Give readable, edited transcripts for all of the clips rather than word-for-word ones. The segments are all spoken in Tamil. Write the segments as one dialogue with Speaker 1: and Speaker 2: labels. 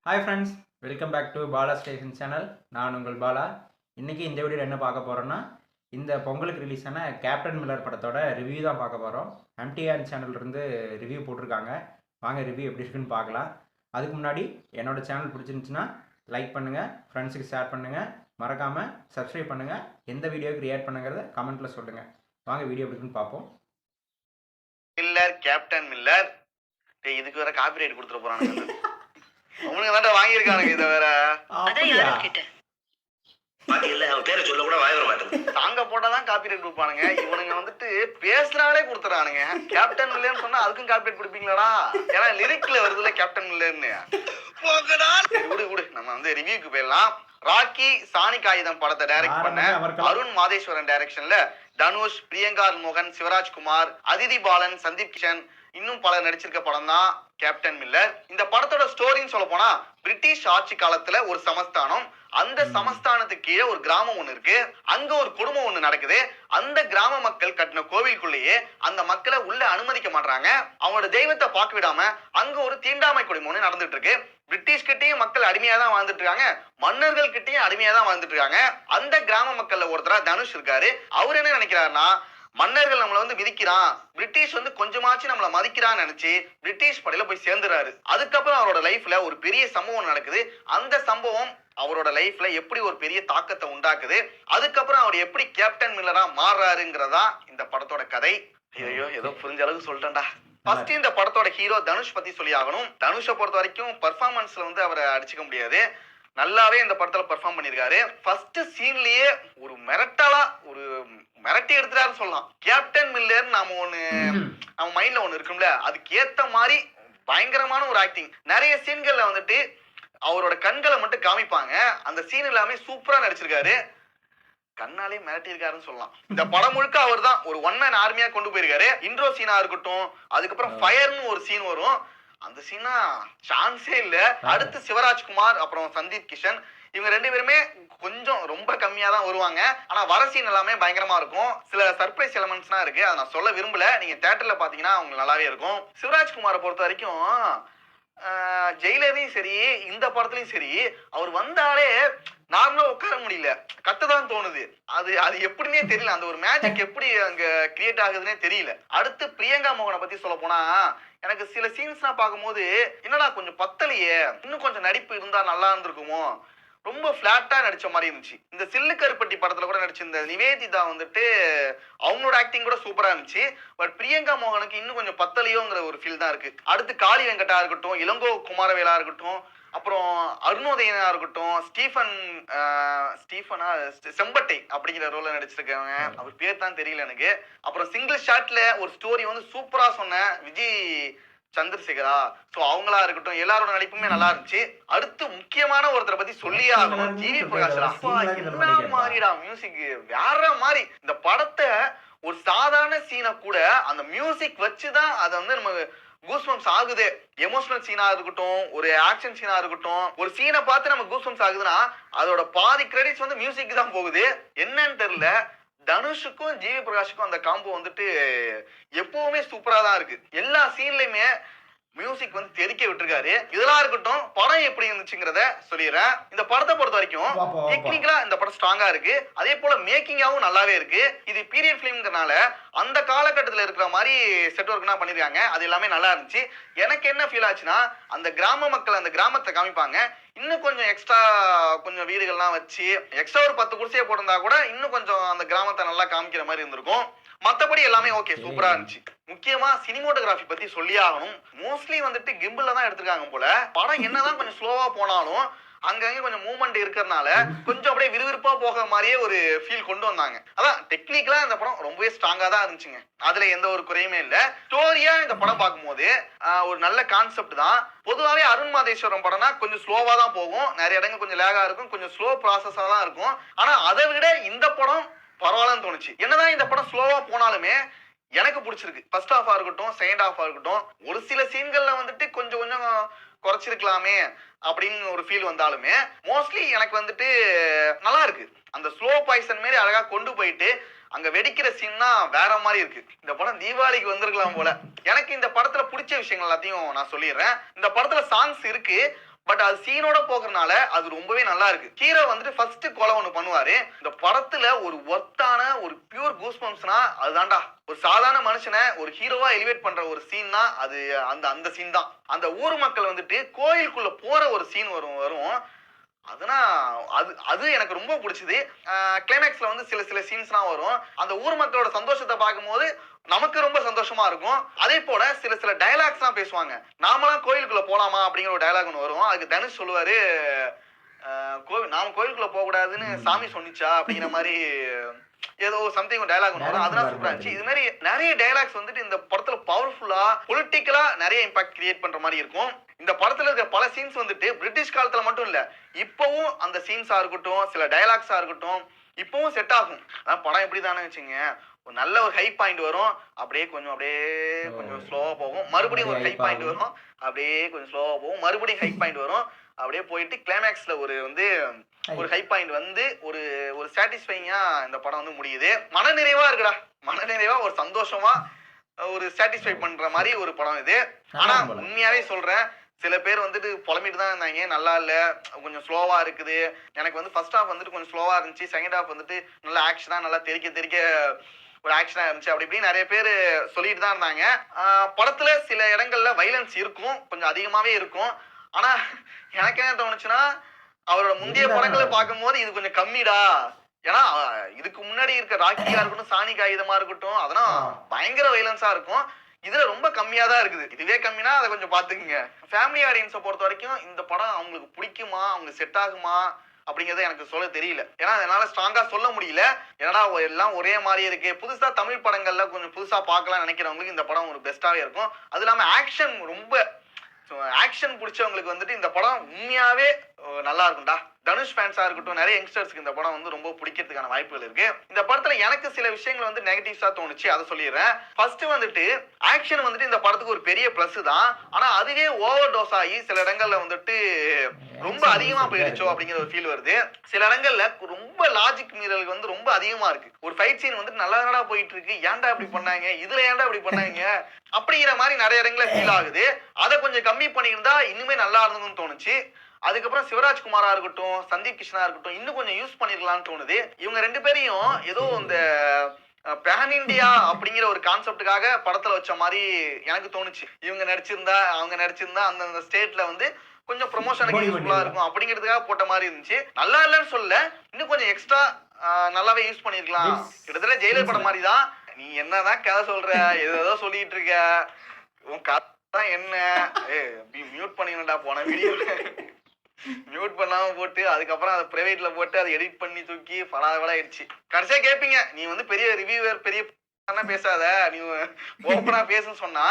Speaker 1: Hi friends, welcome back to Bala station channel. நான் உங்கள் பாலா. இன்றைக்கி இந்த வீடியோவில் என்ன பார்க்க போகிறோன்னா, இந்த பொங்கலுக்கு ரிலீஸ் ஆன கேப்டன் மில்லர் படத்தோட ரிவ்யூ தான் பார்க்க போகிறோம். MTN சேனல்லேருந்து ரிவ்யூ போட்டிருக்காங்க. வாங்க ரிவ்யூ எப்படி இருக்குன்னு பார்க்கலாம். அதுக்கு முன்னாடி என்னோடய சேனல் பிடிச்சிருந்துச்சுன்னா லைக் பண்ணுங்கள், ஃப்ரெண்ட்ஸுக்கு ஷேர் பண்ணுங்கள், மறக்காமல் சப்ஸ்கிரைப் பண்ணுங்கள். எந்த வீடியோவுக்கு ரியாக்ட் பண்ணுங்கிறத கமெண்ட்டில் சொல்லுங்கள். வாங்க வீடியோ எப்படி இருக்குன்னு பார்ப்போம்.
Speaker 2: மில்லர் கேப்டன் மில்லர் இதுக்கு வேற காப்பிரைட் கொடுத்துட போறானுங்க. அவனுங்க தான் வாங்கியிருக்கானுங்க இதை வேற. அவன் பேரை சொல்ல கூட வாய் வர மாட்டேன். சாங்க போட்டாதான் காப்பிரைட் கொடுப்பானுங்க. இவனுங்க வந்துட்டு பேசுறாலே கொடுத்துறானுங்க. கேப்டன் மில்லர்னு சொன்னா அதுக்கும் காப்பிரைட் கொடுப்பீங்களாடா? ஏன்னா லிரிக்ல வருதுல கேப்டன் மில்லர்னு. விடு நம்ம வந்து ரிவ்யூக்கு போயிடலாம். ராக்கி சாணி காகிதம் படத்தை டைரக்ட் பண்ண அருண் மாதேஸ்வரன் டைரக்ஷன்ல தனுஷ், பிரியங்கா மோகன், சிவராஜ்குமார், அதிதி பாலன், சந்தீப் கிஷன் இன்னும் பலர் நடிச்சிருக்க படம் தான் கேப்டன் மில்லர். இந்த படத்தோட ஸ்டோரின்னு சொல்ல போனா, பிரிட்டிஷ் ஆட்சி காலத்துல ஒரு சமஸ்தானம், அந்த சமஸ்தானத்துக்கு கீழே ஒரு கிராமம் ஒண்ணு இருக்கு. அங்க ஒரு குடும்பம் ஒண்ணு நடக்குது. அந்த கிராம மக்கள் கட்டின கோவிலுக்குள்ளேயே அந்த மக்களை உள்ள அனுமதிக்க மாட்டாங்க. அவங்களோட தெய்வத்தை பார்க்க விடாம அங்க ஒரு தீண்டாமை கொடுமை ஒண்ணு நடந்துட்டு இருக்கு. பிரிட்டிஷ் கிட்டையும் மக்கள் அடிமையா தான் வாழ்ந்துட்டு இருக்காங்க, மன்னர்கள் கிட்டையும் அடிமையா தான் வாழ்ந்துட்டு இருக்காங்க. அந்த கிராம மக்கள்ல ஒருத்தரா தனுஷ் இருக்காரு. அவர் என்ன நினைக்கிறாருன்னா, மன்னர்கள் நம்மளை வந்து விதிக்கிறான், பிரிட்டிஷ் வந்து கொஞ்சமாச்சும் நம்மளை மதிக்கிறான்னு நினைச்சு பிரிட்டிஷ் படையில போய் சேர்ந்துறாரு. அதுக்கப்புறம் அவரோட லைஃப்ல ஒரு பெரிய சம்பவம் நடக்குது. அந்த சம்பவம் அவரோட லைஃப்ல எப்படி ஒரு பெரிய தாக்கத்தை உண்டாக்குது, அதுக்கப்புறம் அவர் எப்படி கேப்டன் மில்லரா மாறுறாருங்கிறதா இந்த படத்தோட கதை. ஐயோ ஏதோ புரிஞ்ச அளவுக்கு சொல்லிட்டேன்டா. ஃபர்ஸ்ட் இந்த படத்தோட ஹீரோ தனுஷ் பத்தி சொல்லி ஆகணும். தனுஷை பொறுத்த வரைக்கும் பர்ஃபார்மன்ஸ்ல வந்து அவரை அடிச்சுக்க முடியாது. நல்லாவே இந்த படத்துல பெர்ஃபார்ம் பண்ணிருக்காரு. ஃபர்ஸ்ட் சீன்லயே ஒரு ஒரு மிரட்டி எடுத்துட்டாருன்னு சொல்லலாம். கேப்டன் மில்லர் நம்ம மைண்ட்ல ஒண்ணு இருக்கும்ல, அதுக்கு ஏத்த மாதிரி பயங்கரமான ஒரு ஆக்டிங். நிறைய சீன்கள்ல வந்துட்டு அவரோட கண்களை மட்டும் காமிப்பாங்க. அந்த சீன் எல்லாமே சூப்பரா நடிச்சிருக்காரு. கண்ணாலே மிரட்டி இருக்காருன்னு சொல்லலாம். இந்த படம் முழுக்க அவர் தான் ஒரு ஒன் மேன் ஆர்மியா கொண்டு போயிருக்காரு. இன்ட்ரோ சீனா இருக்கட்டும், அதுக்கப்புறம் ஃபயர்னு ஒரு சீன் வரும். அந்த சீனா சான்ஸே இல்ல. அடுத்து சிவராஜ்குமார் அப்புறம் சந்தீப் கிஷன் இவங்க ரெண்டு பேருமே கொஞ்சம் ரொம்ப கம்மியா தான் வருவாங்க. ஆனா வர சீன் எல்லாமே பயங்கரமா இருக்கும். சில சர்ப்ரைஸ் எலமெண்ட்ஸ்லாம் இருக்கு, அதை நான் சொல்ல விரும்பல. நீங்க தியேட்டர்ல பாத்தீங்கன்னா அவங்க நல்லாவே இருக்கும். சிவராஜ்குமாரை பொறுத்த வரைக்கும் ஜெயிலரையும் சரி, இந்த படத்துலயும் சரி, அவர் வந்தாலே நார்மலா உட்கார முடியல, கத்ததான் தோணுது. அது எப்படின்னே தெரியல. அந்த ஒரு மேஜிக் எப்படி அங்க கிரியேட் ஆகுதுன்னே தெரியல. அடுத்து பிரியங்கா மோகனை பத்தி சொல்ல போனா, எனக்கு சில சீன்ஸ்லாம் பார்க்கும்போது என்னடா கொஞ்சம் பத்தலையே, இன்னும் கொஞ்சம் நடிப்பு இருந்தா நல்லா இருந்திருக்குமோ, ரொம்ப பிளாட்டா நடிச்ச மாதிரி இருந்துச்சு. இந்த சில்லு கருப்பட்டி படத்துல கூட நடிச்சிருந்த நிவேதிதா வந்துட்டு அவங்களோட ஆக்டிங் கூட சூப்பரா இருந்துச்சு. பட் பிரியங்கா மோகனுக்கு இன்னும் கொஞ்சம் பத்தலையோங்கிற ஒரு ஃபீல் தான் இருக்கு. அடுத்து காளி வெங்கட்டா இருக்கட்டும், இளங்கோ குமாரவேலா இருக்கட்டும், அப்புறம் அருணோதயனா இருக்கட்டும், ஸ்டீஃபனா செம்பட்டை அப்படிங்கிற ரோல்ல நடிச்சிருக்காங்க. அவர் பேர் தான் தெரியல எனக்கு. அப்புறம் சிங்கிள் ஷாட்ல ஒரு ஸ்டோரி வந்து சூப்பரா சொன்ன விஜய் சந்திரசேகரா, சோ அவங்களா இருக்கட்டும், எல்லாரோட நடிப்புமே நல்லா இருந்துச்சு. அடுத்து முக்கியமான ஒருத்தரை பத்தி சொல்லியே ஆகணும், ஜிவி பிரகாஷ். என்ன மாதிரிடா மியூசிக், வேற மாதிரி. இந்த படத்தை ஒரு சாதாரண சீனை கூட அந்த மியூசிக் வச்சுதான் அதை வந்து நம்ம கூஸ்பம்ஸ் ஆகுது. எமோஷனல் சீனா இருக்கட்டும், ஒரு ஆக்ஷன் சீனா இருக்கட்டும், ஒரு சீனை பார்த்து நம்ம கூஸ்பம்ஸ் ஆகுதுன்னா அதோட பாதி கிரெடிட்ஸ் வந்து மியூசிக் தான் போகுது. என்னன்னு தெரியல, தனுஷுக்கும் ஜிவி பிரகாஷுக்கும் அந்த காம்போ வந்துட்டு எப்பவுமே சூப்பரா தான் இருக்கு. எல்லா சீன்லயுமே மியூசிக் வந்து தெரிக்க விட்டுருக்காரு. இதெல்லாம் இருக்கட்டும், படம் எப்படி இருந்துச்சுங்கிறத சொல்லிடுறேன். இந்த படத்தை பொறுத்த வரைக்கும் டெக்னிக்கலா இந்த படம் ஸ்ட்ராங்கா இருக்கு. அதே போல மேக்கிங்காவும் நல்லாவே இருக்கு. இது பீரியட் பிலிம்ங்கிறனால அந்த காலகட்டத்தில் இருக்கிற மாதிரி செட் ஒர்க்னா பண்ணிருக்காங்க. அது எல்லாமே நல்லா இருந்துச்சு. எனக்கு என்ன ஃபீல் ஆச்சுன்னா, அந்த கிராம மக்கள் அந்த கிராமத்தை காமிப்பாங்க, இன்னும் கொஞ்சம் எக்ஸ்ட்ரா கொஞ்சம் வீடுகள்லாம் வச்சு எக்ஸ்ட்ரா ஒரு 10 குடிசையை போட்டிருந்தா கூட இன்னும் கொஞ்சம் அந்த கிராமத்தை நல்லா காமிக்கிற மாதிரி இருந்திருக்கும். மத்தபடி எல்லாமே ஓகே, சூப்பரா இருந்துச்சு. முக்கியமா சினிமோட்டோகிராஃபி பத்தி சொல்லியே ஆகணும். மோஸ்ட்லி வந்துட்டு கிம்பிள்ல தான் எடுத்திருக்காங்க போல. படம் என்னதான் கொஞ்சம் ஸ்லோவா போனாலும் அங்கங்க கொஞ்சம் மூவ்மெண்ட் இருக்கிறதுனால கொஞ்சம் அப்படியே விறுவிறுப்பா போக மாதிரியே ஒரு ஃபீல் கொண்டு வந்தாங்க. அதான் டெக்னிக்கலா இந்த படம் ரொம்பவே ஸ்ட்ராங்கா தான் இருந்துச்சுங்க. அதுல எந்த ஒரு குறையுமே இல்ல. ஸ்டோரியா இந்த படம் பார்க்கும்போது ஒரு நல்ல கான்செப்ட் தான். பொதுவாகவே அருண் மாதேஸ்வரம் படம்னா கொஞ்சம் ஸ்லோவா தான் போகும், நிறைய இடங்கள் கொஞ்சம் லேகா இருக்கும், கொஞ்சம் ஸ்லோ ப்ராசஸா தான் இருக்கும். ஆனா அதை விட இந்த படம் பரவாயில்லன்னு தோணுச்சு. என்னதான் இந்த படம் ஸ்லோவா போனாலுமே எனக்கு பிடிச்சிருக்கு. ஃபர்ஸ்ட் ஹாஃபா இருக்கட்டும், செகண்ட் ஹாஃபா இருக்கட்டும், ஒரு சில சீன்கள்ல வந்துட்டு கொஞ்சம் கொஞ்சம் குறைச்சிருக்கலாமே அப்படின்னு ஒரு ஃபீல் வந்தாலுமே மோஸ்ட்லி எனக்கு வந்துட்டு நல்லா இருக்கு. அந்த ஸ்லோ பாய்சன் மாரி அழகா கொண்டு போயிட்டு அங்க வெடிக்கிற சீன்னா வேற மாதிரி இருக்கு. இந்த படம் தீபாவளிக்கு வந்திருக்கலாம் போல. எனக்கு இந்த படத்துல பிடிச்ச விஷயங்கள் எல்லாத்தையும் நான் சொல்லிடுறேன். இந்த படத்துல சாங்ஸ் இருக்கு, பட் அது சீனோட போகிறதுனால அது ரொம்பவே நல்லா இருக்கு. ஹீரோ வந்துட்டு ஃபர்ஸ்ட் கொலை ஒண்ணு பண்ணுவாரு. இந்த படத்துல ஒரு ஒர்த்தான ஒரு பியூர் கூஸ்பம்ஸ்னா அதுதான்டா. ஒரு சாதாரண மனுஷனை ஒரு ஹீரோவா எலிவேட் பண்ற ஒரு சீன்னா அது அந்த அந்த சீன் தான். அந்த ஊர் மக்கள் வந்துட்டு கோயிலுக்குள்ள போற ஒரு சீன் வரும். அதுனா அது அது எனக்கு ரொம்ப பிடிச்சது. கிளைமேக்ஸ்ல வந்து சில சீன்ஸ்லாம் வரும். அந்த ஊர் மக்களோட சந்தோஷத்தை பார்க்கும்போது நமக்கு ரொம்ப சந்தோஷமா இருக்கும். அதே போல சில டயலாக்ஸ்லாம் பேசுவாங்க. நாமலாம் கோயிலுக்குள்ள போலாமா அப்படிங்கிற ஒரு டயலாக் ஒன்று வரும். அதுக்கு தனுஷ் சொல்லுவாரு, நாம கோயிலுக்குள்ள போக கூடாதுன்னு சாமி சொன்னிச்சா அப்படிங்கிற மாதிரி ஏதோ சம்திங் டயலாக் ஒன்று வரும். அதெல்லாம் சூப்பரா இருந்துச்சு. இது மாதிரி நிறைய டயலாக்ஸ் வந்துட்டு இந்த படத்துல பவர்ஃபுல்லா பொலிட்டிக்கலா நிறைய இம்பாக்ட் கிரியேட் பண்ற மாதிரி இருக்கும். இந்த படத்துல இருக்க பல சீன்ஸ் வந்துட்டு பிரிட்டிஷ் காலத்துல மட்டும் இல்ல, இப்பவும் அந்த சீன்ஸா இருக்கட்டும், சில டயலாக்ஸா இருக்கட்டும், இப்பவும் செட் ஆகும். அதான் படம் எப்படி தானே வச்சுங்க, ஒரு நல்ல ஒரு ஹை பாயிண்ட் வரும், அப்படியே கொஞ்சம் ஸ்லோவா போகும், மறுபடியும் ஒரு ஹை பாயிண்ட் வரும், அப்படியே கொஞ்சம் ஸ்லோவா போகும், மறுபடியும் ஹை பாயிண்ட் வரும், அப்படியே போயிட்டு கிளைமேக்ஸ்ல ஒரு ஹை பாயிண்ட் வந்து ஒரு ஒரு சாட்டிஸ்ஃபைங்கா இந்த படம் வந்து முடியுது. மனநிறைவா இருக்குடா, மனநிறைவா ஒரு சந்தோஷமா ஒரு சாட்டிஸ்ஃபை பண்ற மாதிரி ஒரு படம் இது. ஆனா உண்மையாவே சொல்றேன், சில பேர் வந்துட்டு புலம்பிட்டு தான் இருந்தாங்க, நல்லா இல்ல, கொஞ்சம் ஸ்லோவா இருக்குது. எனக்கு வந்து ஃபர்ஸ்ட் ஹாஃப் வந்துட்டு கொஞ்சம் ஸ்லோவா இருந்துச்சு, செகண்ட் ஹாஃப் வந்துட்டு நல்லா ஆக்ஷனா நல்லா தெறிக்க ஒரு ஆக்ஷனா இருந்துச்சு அப்படி இப்படி நிறைய பேர் சொல்லிட்டு தான் இருந்தாங்க. படத்துல சில இடங்கள்ல வைலன்ஸ் இருக்கும், கொஞ்சம் அதிகமாவே இருக்கும். ஆனா எனக்கு என்ன தோணுச்சுன்னா, அவரோட முந்தைய படங்களை பார்க்கும் போது இது கொஞ்சம் கம்மிடா. ஏன்னா இதுக்கு முன்னாடி இருக்க ராக்கியா இருக்கட்டும், சாணிக் ஆயுதமா இருக்கட்டும், அதெல்லாம் பயங்கர வைலன்ஸா இருக்கும். இதுல ரொம்ப கம்மியா தான் இருக்குது. இதுவே கம்மினா அதை கொஞ்சம் பாத்துக்குங்க. ஃபேமிலி ஆடியன்ஸை பொறுத்த வரைக்கும் இந்த படம் அவங்களுக்கு பிடிக்குமா, அவங்களுக்கு செட் ஆகுமா அப்படிங்கறத எனக்கு சொல்ல தெரியல. ஏன்னா என்னால ஸ்ட்ராங்கா சொல்ல முடியல. ஏன்னா எல்லாம் ஒரே மாதிரியே இருக்கு. புதுசா தமிழ் படங்கள்ல கொஞ்சம் புதுசா பார்க்கலாம் நினைக்கிறவங்களுக்கு இந்த படம் ஒரு பெஸ்டாவே இருக்கும். அது இல்லாம ஆக்ஷன் பிடிச்சவங்களுக்கு வந்துட்டு இந்த படம் உண்மையாவே நல்லா இருக்கும்டா. தனுஷ் ஃபேன்ஸா இருக்கட்டும், நிறைய யங்ஸ்டர்ஸ்க்கு இந்த படம் வந்து ரொம்ப பிடிக்கிறதுக்கான வாய்ப்புகள் இருக்கு. இந்த படத்துல எனக்கு சில விஷயங்கள் வந்து நெகட்டிவ்ஸா தோணுச்சு, அதை சொல்லிடுறேன். ஃபர்ஸ்ட் வந்துட்டு ஆக்ஷன் வந்துட்டு இந்த படத்துக்கு ஒரு பெரிய பிளஸ் தான். ஆனா அதுவே ஓவர் டோஸ் ஆகி சில இடங்கள்ல வந்துட்டு ரொம்ப அதிகமா போயிடுச்சோ அப்படிங்கிற ஒரு ஃபீல் வருது. சில இடங்கள்ல ரொம்ப லாஜிக் மீறல் வந்து ரொம்ப அதிகமா இருக்கு. ஒரு ஃபைட் சீன் வந்துட்டு நல்லா போயிட்டு இருக்கு, ஏன்டா இப்படி பண்ணாங்க, இதுல ஏன்டா இப்படி பண்ணாங்க அப்படிங்கிற மாதிரி நிறைய இடங்கள்ல ஃபீல் ஆகுது. அதை கொஞ்சம் கம்மி பண்ணியிருந்தா இன்னுமே நல்லா இருந்ததுன்னு தோணுச்சு. அதுக்கப்புறம் சிவராஜ்குமாரா இருக்கட்டும், சந்தீப் கிருஷ்ணா இருக்கட்டும், இன்னும் கொஞ்சம் யூஸ் பண்ணிருக்கலாம்னு தோணுது. இவங்க ரெண்டு பேரையும் ஏதோ இந்த பேன் இண்டியா அப்படிங்கிற ஒரு கான்செப்டுக்காக படத்துல வச்ச மாதிரி எனக்கு தோணுச்சு. அவங்க நடிச்சிருந்தா அந்த ஸ்டேட்ல வந்து கொஞ்சம் ப்ரொமோஷனுக்கு யூஸ்ஃபுல்லா இருக்கும் அப்படிங்கிறதுக்காக போட்ட மாதிரி இருந்துச்சு. நல்லா இல்லைன்னு சொல்ல, இன்னும் கொஞ்சம் எக்ஸ்ட்ரா நல்லாவே யூஸ் பண்ணிருக்கலாம். கிட்டத்தட்ட ஜெயிலர் படம் மாதிரி தான். நீ என்னதான் கதை சொல்ற, ஏதோ சொல்லிட்டு இருக்க, உன் கதை என்ன, மியூட் பண்ணிக்கணும்டா போன வீடியோல. மியூட் பண்ணாம போட்டு அதுக்கப்புறம் அதை பிரைவேட்ல போட்டு அதை எடிட் பண்ணி தூக்கி பலாயிடுச்சு. கடைசியா கேட்பீங்க, நீ வந்து பெரிய ரிவ்யூவர், பெரிய பேசாத, நீ ஓப்பனா பேசுன்னு சொன்னா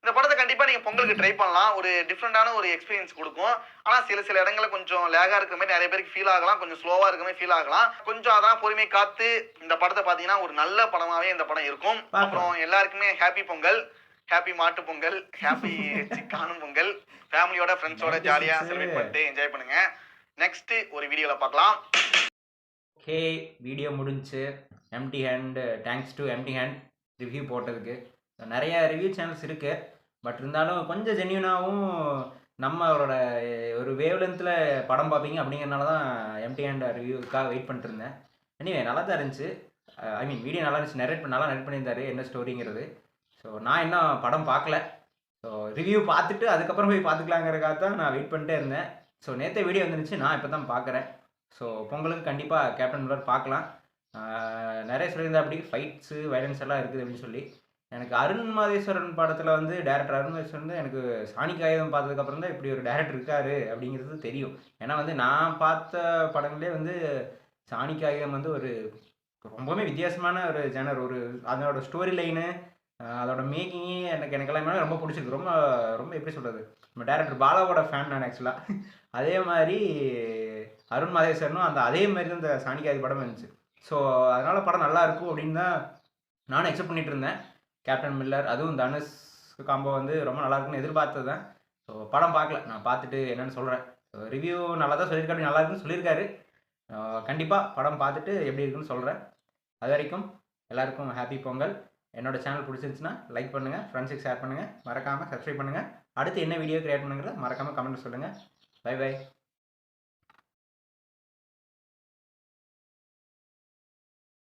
Speaker 2: இந்த படத்தை கண்டிப்பா நீங்க பொங்கலுக்கு ட்ரை பண்ணலாம். ஒரு டிஃப்ரெண்டான ஒரு எக்ஸ்பீரியன்ஸ் கொடுக்கும். ஆனா சில இடங்கள்ல கொஞ்சம் லேகா இருக்கிற மாதிரி நிறைய பேருக்கு ஃபீல் ஆகலாம், கொஞ்சம் ஸ்லோவா இருக்கிற மாதிரி ஃபீல் ஆகலாம். கொஞ்சம் அதான் பொறுமை காத்து இந்த படத்தை பாத்தீங்கன்னா ஒரு நல்ல படமாவே இந்த படம் இருக்கும். அப்புறம் எல்லாருக்குமே ஹாப்பி பொங்கல், ஹாப்பி மாட்டு பொங்கல், ஹாப்பி காணும் பொங்கல். ஃபேமிலியோட ஃப்ரெண்ட்ஸோட ஜாலியா செலிப்ரேட் பண்ணிட்டு என்ஜாய் பண்ணுங்க. நெக்ஸ்ட் ஒரு வீடியோல பார்க்கலாம்.
Speaker 1: ஓகே, வீடியோ முடிஞ்சு. Empty hand, thanks to empty hand review போட்டதுக்கு. நிறைய ரிவ்யூ சேனல்ஸ் இருக்குது, பட் இருந்தாலும் கொஞ்சம் ஜென்யூனாகவும் நம்மளோட ஒரு வேவ்லென்த்தில் படம் பார்ப்பீங்க அப்படிங்கிறனால தான் எம்டி ஹேண்ட் ரிவ்யூக்காக வெயிட் பண்ணிட்டு இருந்தேன். எனிவே நல்லா தான் இருந்துச்சு. ஐ மீன் வீடியோ நல்லா இருந்துச்சு, நல்லா நெட் பண்ணியிருந்தாரு என்ன ஸ்டோரிங்கிறது. ஸோ நான் இன்னும் படம் பார்க்கல. ஸோ ரிவ்யூ பார்த்துட்டு அதுக்கப்புறம் போய் பார்த்துக்கலாங்கிறதுக்காக தான் நான் வெயிட் பண்ணிட்டே இருந்தேன். ஸோ நேற்றே வீடியோ வந்துருந்துச்சு, நான் இப்போ தான் பார்க்குறேன். ஸோ பொங்கலுக்கு கண்டிப்பாக கேப்டன் மில்லர் பார்க்கலாம். நிறைய சொல்லியிருந்தா அப்படி ஃபைட்ஸு வைலன்ஸ் எல்லாம் இருக்குது அப்படின்னு சொல்லி. எனக்கு அருண் மாதேஸ்வரன் படத்தில் வந்து டேரக்டர் அருண் மாதேஸ்வரன் வந்து எனக்கு சாணிக் ஆயுதம் பார்த்ததுக்கப்புறம் தான் இப்படி ஒரு டேரக்டர் இருக்காரு அப்படிங்கிறது தெரியும். ஏன்னா வந்து நான் பார்த்த படங்களே வந்து சாணிக் ஆயுதம் வந்து ஒரு ரொம்பவே வித்தியாசமான ஒரு ஜேனர். ஒரு அதனோட ஸ்டோரி லைனு, அதோட மேக்கிங்கு எனக்கெல்லாம் ரொம்ப பிடிச்சிருக்கு. ரொம்ப ரொம்ப எப்படி சொல்கிறது, நம்ம டேரக்டர் பாலாவோட ஃபேன் நான் ஆக்சுவலாக. அதே மாதிரி அருண் மாதேஸ்வரனும் அதே மாதிரி தான் இந்த சாணிக் ஆயுத படம் இருந்துச்சு. ஸோ அதனால் படம் நல்லா இருக்கும் அப்படின்னு தான் நானும் எக்ஸ்பெக்ட் பண்ணிட்டு இருந்தேன். கேப்டன் மில்லர் அதுவும் தனுஷ் காம்போ வந்து ரொம்ப நல்லா இருக்குன்னு எதிர்பார்த்தது தான். ஸோ படம் பார்க்கல, நான் பார்த்துட்டு என்னென்னு சொல்கிறேன். ரிவ்யூ நல்லா தான் சொல்லியிருக்காரு, நல்லா இருக்குன்னு சொல்லியிருக்காரு. கண்டிப்பாக படம் பார்த்துட்டு எப்படி இருக்குன்னு சொல்கிறேன். அது வரைக்கும் எல்லாருக்கும் ஹாப்பி பொங்கல். என்னோடய சேனல் பிடிச்சிருந்துச்சுன்னா லைக் பண்ணுங்கள், ஃப்ரெண்ட்ஸுக்கு ஷேர் பண்ணுங்கள், மறக்காமல் சப்ஸ்கிரைப் பண்ணுங்கள். அடுத்து என்ன வீடியோ கிரியேட் பண்ணுங்கிறத மறக்காமல் கமெண்ட் சொல்லுங்கள். Bye by.